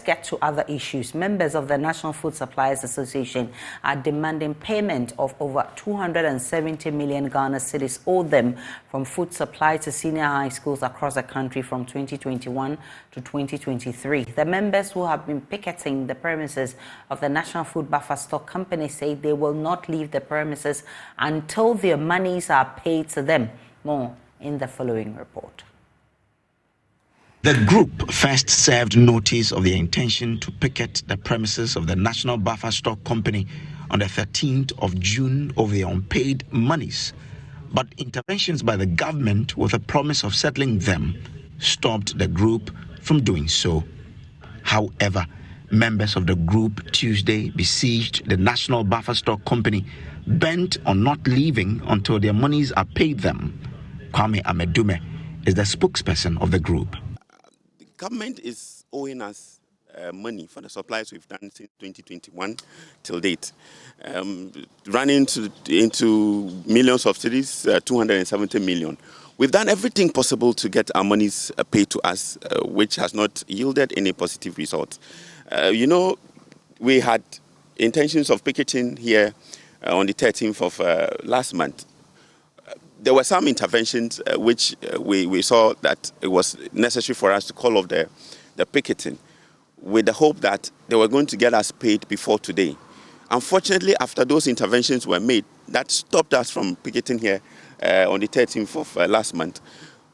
get to other issues. Members of the National Food Suppliers Association are demanding payment of over 270 million Ghana cedis owed them from food supply to senior high schools across the country from 2021 to 2023. The members who have been picketing the premises of the National Food Buffer Stock Company say they will not leave the premises until their monies are paid to them. More in the following report. The group first served notice of their intention to picket the premises of the National Buffer Stock Company on the 13th of June over their unpaid monies. But interventions by the government with a promise of settling them stopped the group from doing so. However, members of the group Tuesday besieged the National Buffer Stock Company, bent on not leaving until their monies are paid them. Kwame Amedume is the spokesperson of the group. Government is owing us money for the supplies we've done since 2021 till date, running into millions of cities, 270 million. We've done everything possible to get our monies paid to us, which has not yielded any positive results. We had intentions of picketing here on the 13th of last month. There were some interventions which we saw that it was necessary for us to call off the picketing with the hope that they were going to get us paid before today. Unfortunately, after those interventions were made, that stopped us from picketing here on the 13th of last month.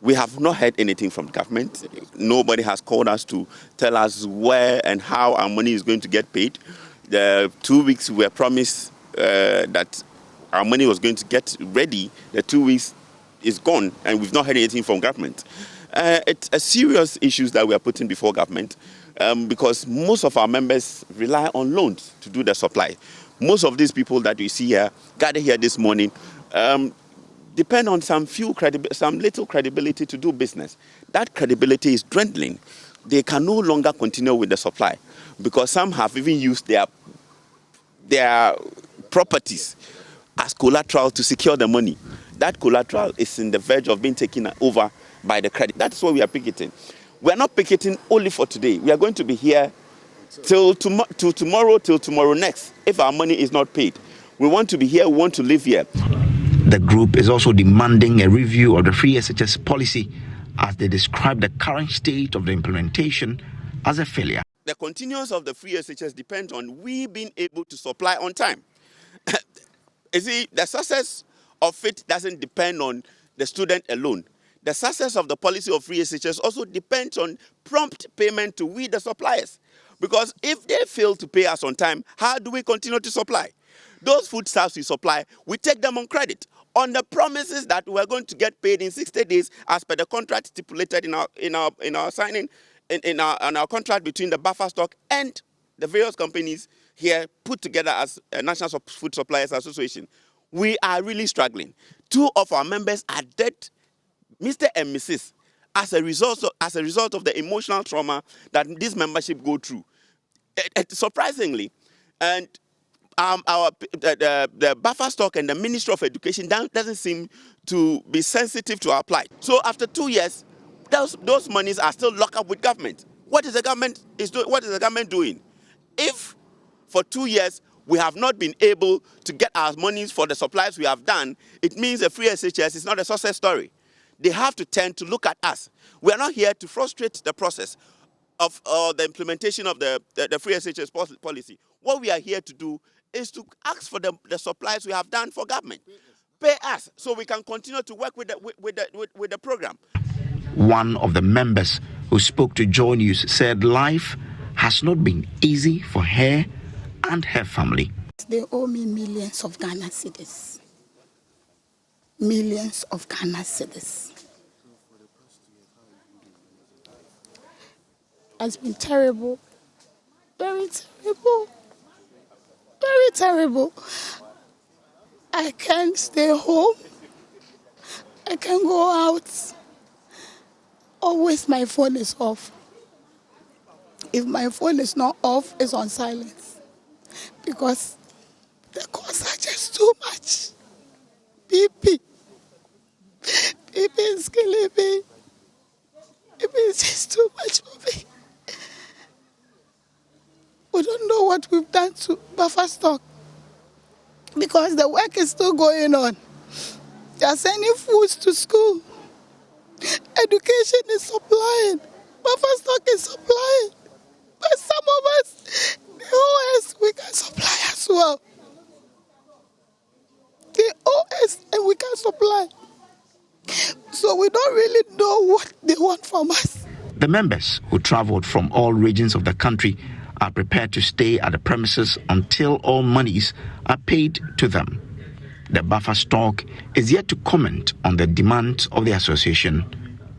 We have not heard anything from the government. Nobody has called us to tell us where and how our money is going to get paid. The 2 weeks we were promised that our money was going to get ready. The 2 weeks is gone, and we've not heard anything from government. It's a serious issue that we are putting before government because most of our members rely on loans to do the supply. Most of these people that you see here, gathered here this morning, depend on some little credibility to do business. That credibility is dwindling. They can no longer continue with the supply because some have even used their properties as collateral to secure the money. That collateral is in the verge of being taken over by the credit. That's why we are picketing. We are not picketing only for today. We are going to be here till tomorrow next if our money is not paid. We want to be here, we want to live here. The group is also demanding a review of the free SHS policy as they describe the current state of the implementation as a failure. The continuance of the free SHS depends on we being able to supply on time. You see, the success of it doesn't depend on the student alone. The success of the policy of free SHS also depends on prompt payment to we, the suppliers. Because if they fail to pay us on time, how do we continue to supply? Those foodstuffs we supply, we take them on credit, on the promises that we're going to get paid in 60 days as per the contract stipulated in our signing, in our contract between the buffer stock and the various companies here put together as a National Food Suppliers Association. We are really struggling. 2 of our members are dead, Mr. and Mrs., as a result of the emotional trauma that this membership go through. Surprisingly, and the buffer stock and the Ministry of Education doesn't seem to be sensitive to our plight. So after 2 years, those monies are still locked up with government. What is the government doing? If for 2 years we have not been able to get our monies for the supplies we have done, it means the free SHS is not a success story. They have to tend to look at us. We are not here to frustrate the process of the implementation of the free SHS policy. What we are here to do is to ask for the supplies we have done for government. Pay us so we can continue to work with the program. One of the members who spoke to Joy News said life has not been easy for her and her family. They owe me millions of Ghana cedis. Millions of Ghana cedis. It's been terrible. Very terrible. Very terrible. I can't stay home. I can't go out. Always my phone is off. If my phone is not off, it's on silence. Because the costs are just too much. BP is killing me. It is just too much for me. We don't know what we've done to buffer stock because the work is still going on. They are sending foods to school. Education is supplying. Buffer stock is supplying. But some of us, they owe us, we can supply as well. They owe us and we can supply. So we don't really know what they want from us. The members, who traveled from all regions of the country, are prepared to stay at the premises until all monies are paid to them. The buffer stock is yet to comment on the demands of the association.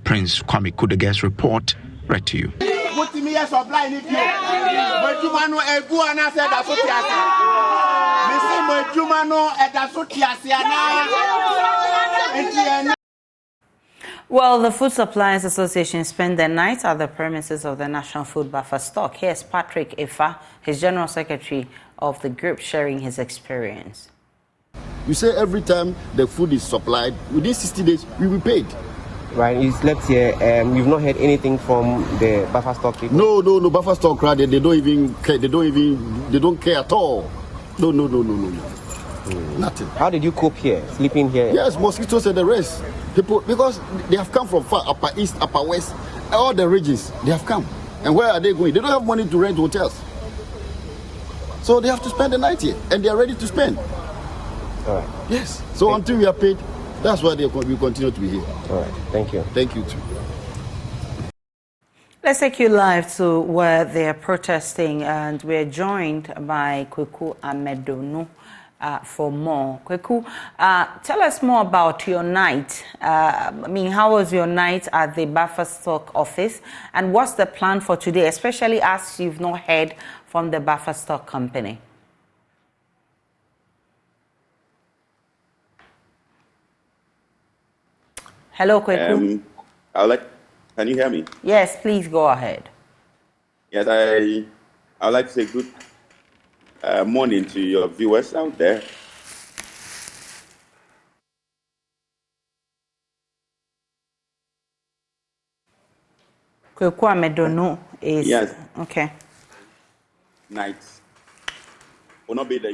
Prince Kwame Kudege's report read to you. Well, the Food Suppliers Association spent the night at the premises of the National Food Buffer Stock. Here's Patrick Ifa, his General Secretary of the group, sharing his experience. You say every time the food is supplied, within 60 days, we will be paid. Right, you slept here and you've not heard anything from the buffer stock people? No, buffer stock crowd, they don't even care, they don't care at all. No. Nothing. How did you cope here, sleeping here? Yes, mosquitoes and the rest. People, because they have come from far, upper east, upper west, all the regions, they have come. And where are they going? They don't have money to rent hotels. So they have to spend the night here, and they are ready to spend. All right. Yes. So until we are paid, that's why we continue to be here. All right. Thank you. Thank you too. Let's take you live to where they are protesting, and we're joined by Kweku Amedonu for more. Kweku, tell us more about your night. How was your night at the buffer stock office, and what's the plan for today, especially as you've not heard from the buffer stock company? Hello, Kweku. Can you hear me? Yes, please go ahead. Yes, I would like to say good morning to your viewers out there. Kweku Amedonu is... Yes. Okay. Night. Will not be there.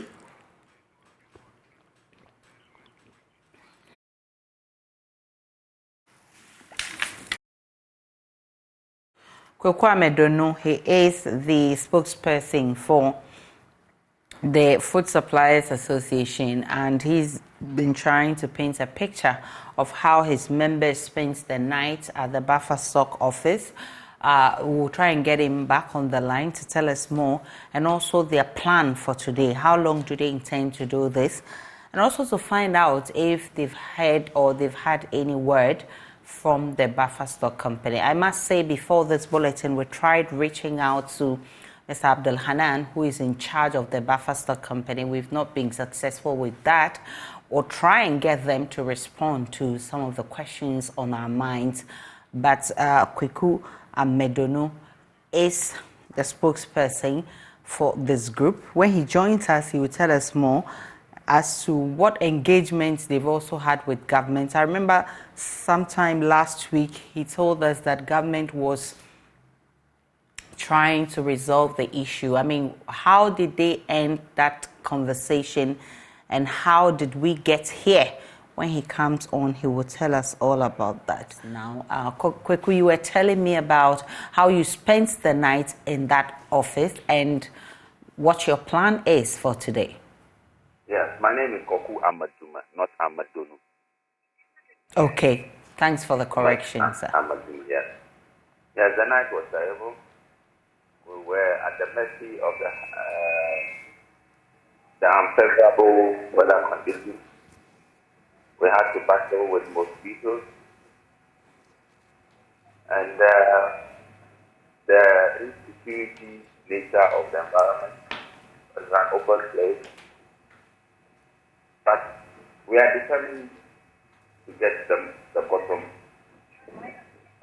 Kweku Amedonu, he is the spokesperson for the Food Suppliers Association, and he's been trying to paint a picture of how his members spent the night at the buffer stock office. We'll try and get him back on the line to tell us more, and also their plan for today. How long do they intend to do this? And also to find out if they've heard or they've had any word from the buffer stock company. I must say, before this bulletin, we tried reaching out to Mr. Abdul Hanan, who is in charge of the buffer stock company. We've not been successful with that, or try and get them to respond to some of the questions on our minds. But Kweku Amedonu is the spokesperson for this group. When he joins us, he will tell us more as to what engagements they've also had with government. I remember sometime last week, he told us that government was trying to resolve the issue. How did they end that conversation, and how did we get here? When he comes on, he will tell us all about that. Now, Kweku, you were telling me about how you spent the night in that office and what your plan is for today. Yes, my name is Kweku Amaduma, not Amadonu. Okay, thanks for the correction, sir. Amadou, yes. Yes, the night was terrible. We were at the mercy of the unfavorable weather conditions. We had to battle with mosquitoes, and the insecurity nature of the environment was an open place. But we are determined to get the bottom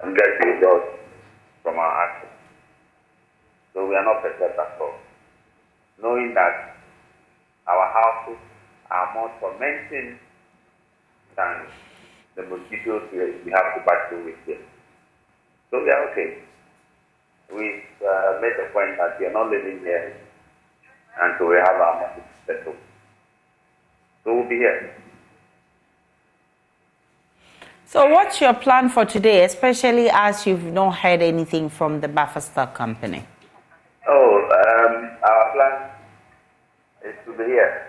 and get results from our actions. So we are not perturbed at all, knowing that our houses are more tormenting than the mosquitoes we have to battle with here. So we are okay. We've made the point that we are not living here until we have our money settled. So we'll be here. So what's your plan for today, especially as you've not heard anything from the buffer stock company? Our plan is to be here.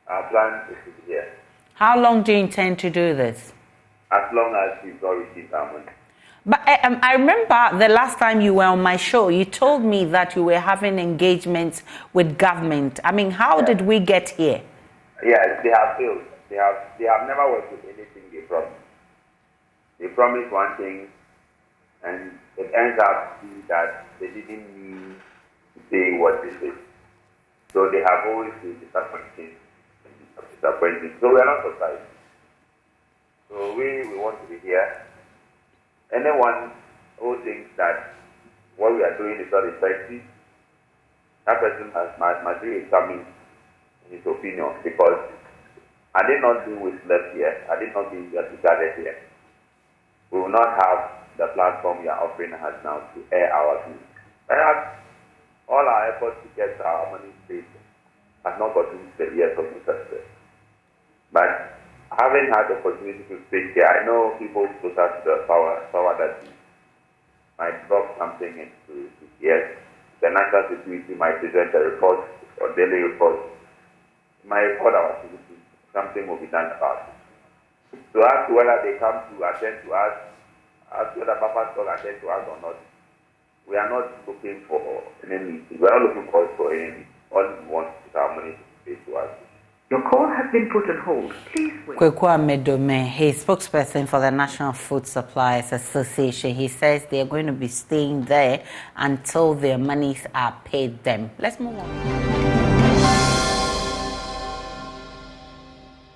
Our plan is to be here. How long do you intend to do this? As long as we've not received our money. But I remember the last time you were on my show, you told me that you were having engagements with government. I mean, how did we get here? Yes, they have failed. They have never worked with anything they promised. They promised one thing, and it ends up being that they didn't mean to say what they said. So they have always been disappointing. So we are not surprised. So we want to be here. Anyone who thinks that what we are doing is not effective, that person must be examined in his opinion, because I did not do with left here. I did not do regarded here. We will not have the platform you are offering us now to air our views. Perhaps all our efforts to get our money paid has not gotten to the ears of the success. But having had the opportunity to speak here, I know people closer to the power that might drop something into his ears. The national security might present a report or daily report. It might report our activity. Something will be done about it. To ask whether they come to attend to us, ask whether buffer stock attend to us or not, we are not looking for any meeting. We are not looking for any meeting. All we want is our money to be paid to us. Your call has been put on hold. Please wait. Kwekwa Medome, he's spokesperson for the National Food Suppliers Association. He says they are going to be staying there until their monies are paid them. Let's move on.